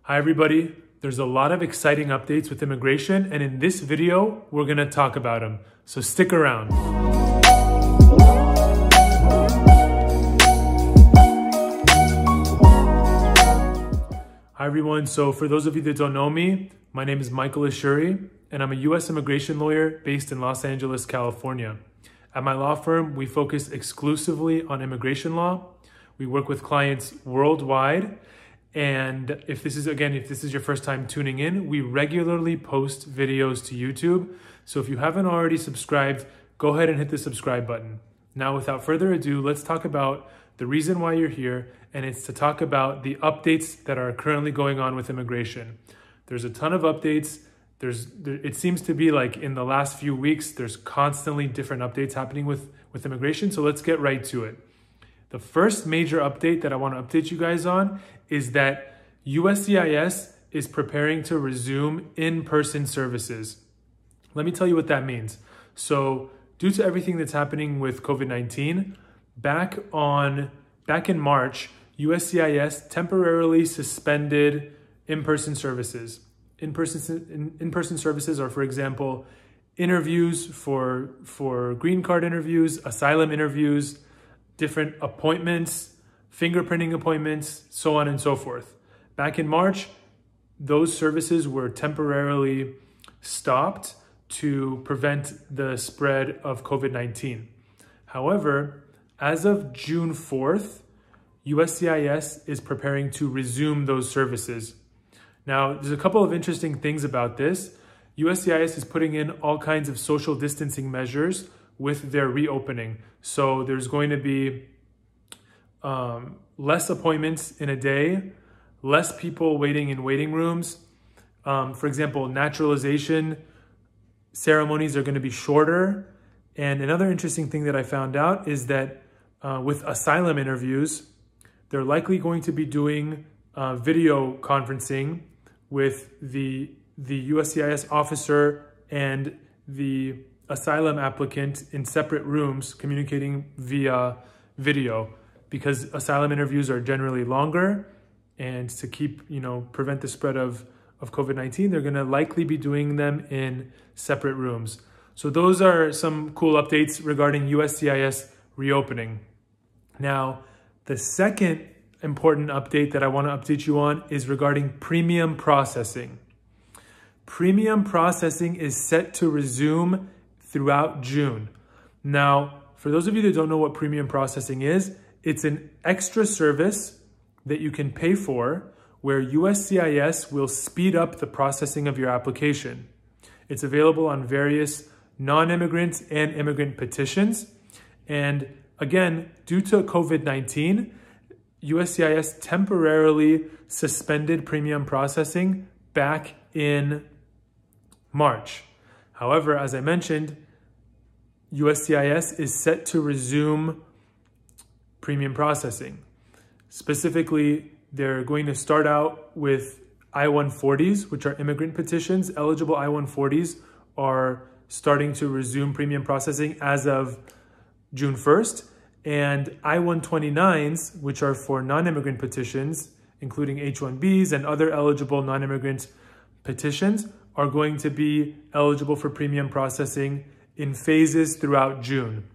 Hi everybody, there's a lot of exciting updates with immigration, and in this video, we're gonna talk about them. So stick around. Hi everyone, so for those of you that don't know me, my name is Michael Ashoori, and I'm a US immigration lawyer based in Los Angeles, California. At my law firm, we focus exclusively on immigration law. We work with clients worldwide. And if this is your first time tuning in, we regularly post videos to YouTube. So if you haven't already subscribed, go ahead and hit the subscribe button. Now, without further ado, let's talk about the reason why you're here, and it's to talk about the updates that are currently going on with immigration. There's a ton of updates. It seems to be like in the last few weeks, there's constantly different updates happening with immigration. So let's get right to it. The first major update that I want to update you guys on is that USCIS is preparing to resume in-person services. Let me tell you what that means. So due to everything that's happening with COVID-19, back in March, USCIS temporarily suspended in-person services. In-person services are, for example, interviews for green card interviews, asylum interviews, different appointments, fingerprinting appointments, so on and so forth. Back in March, those services were temporarily stopped to prevent the spread of COVID-19. However, as of June 4th, USCIS is preparing to resume those services. Now, there's a couple of interesting things about this. USCIS is putting in all kinds of social distancing measures with their reopening. So there's going to be less appointments in a day, less people waiting in waiting rooms. For example, naturalization ceremonies are going to be shorter. And another interesting thing that I found out is that with asylum interviews, they're likely going to be doing video conferencing with the USCIS officer and the asylum applicant in separate rooms communicating via video, because asylum interviews are generally longer, and to prevent the spread of COVID-19, they're gonna likely be doing them in separate rooms. So those are some cool updates regarding USCIS reopening. Now, the second important update that I wanna update you on is regarding premium processing. Premium processing is set to resume throughout June. Now, for those of you that don't know what premium processing is, it's an extra service that you can pay for where USCIS will speed up the processing of your application. It's available on various non-immigrant and immigrant petitions. And again, due to COVID-19, USCIS temporarily suspended premium processing back in March. However, as I mentioned, USCIS is set to resume premium processing. Specifically, they're going to start out with I-140s, which are immigrant petitions. Eligible I-140s are starting to resume premium processing as of June 1st. And I-129s, which are for non-immigrant petitions, including H-1Bs and other eligible non-immigrant petitions, are going to be eligible for premium processing in phases throughout June.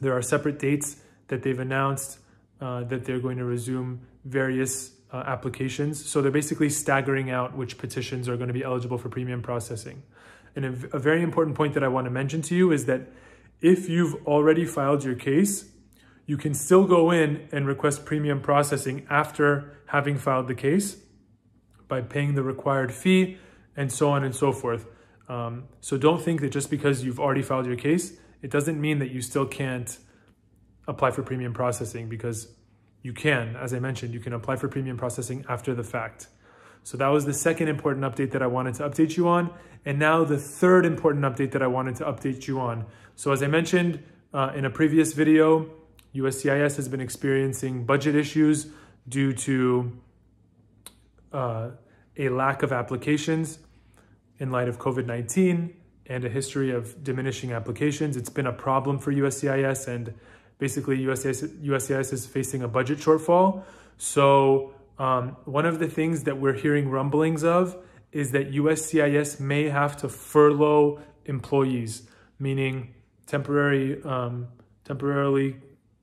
There are separate dates that they've announced that they're going to resume various applications. So they're basically staggering out which petitions are going to be eligible for premium processing. And a very important point that I want to mention to you is that if you've already filed your case, you can still go in and request premium processing after having filed the case by paying the required fee and so on and so forth. So don't think that just because you've already filed your case, it doesn't mean that you still can't apply for premium processing, because you can. As I mentioned, you can apply for premium processing after the fact. So that was the second important update that I wanted to update you on. And now the third important update that I wanted to update you on. So as I mentioned in a previous video, USCIS has been experiencing budget issues due to a lack of applications in light of COVID-19 and a history of diminishing applications. It's been a problem for USCIS, and basically USCIS is facing a budget shortfall. So One of the things that we're hearing rumblings of is that USCIS may have to furlough employees, meaning temporarily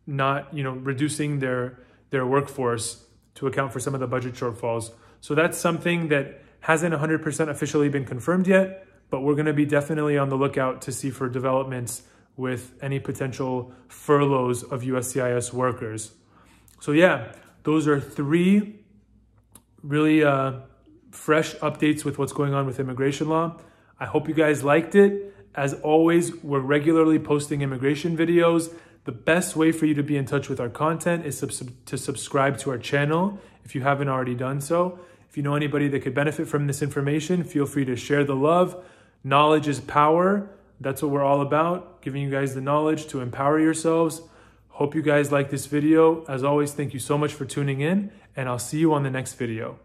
not, reducing their workforce to account for some of the budget shortfalls. So that's something that hasn't 100% officially been confirmed yet, but we're going to be definitely on the lookout to see for developments with any potential furloughs of USCIS workers. So yeah, those are 3 really fresh updates with what's going on with immigration law. I hope you guys liked it. As always, we're regularly posting immigration videos. The best way for you to be in touch with our content is to subscribe to our channel if you haven't already done so. If you know anybody that could benefit from this information, feel free to share the love. Knowledge is power. That's what we're all about, giving you guys the knowledge to empower yourselves. Hope you guys like this video. As always, thank you so much for tuning in, and I'll see you on the next video.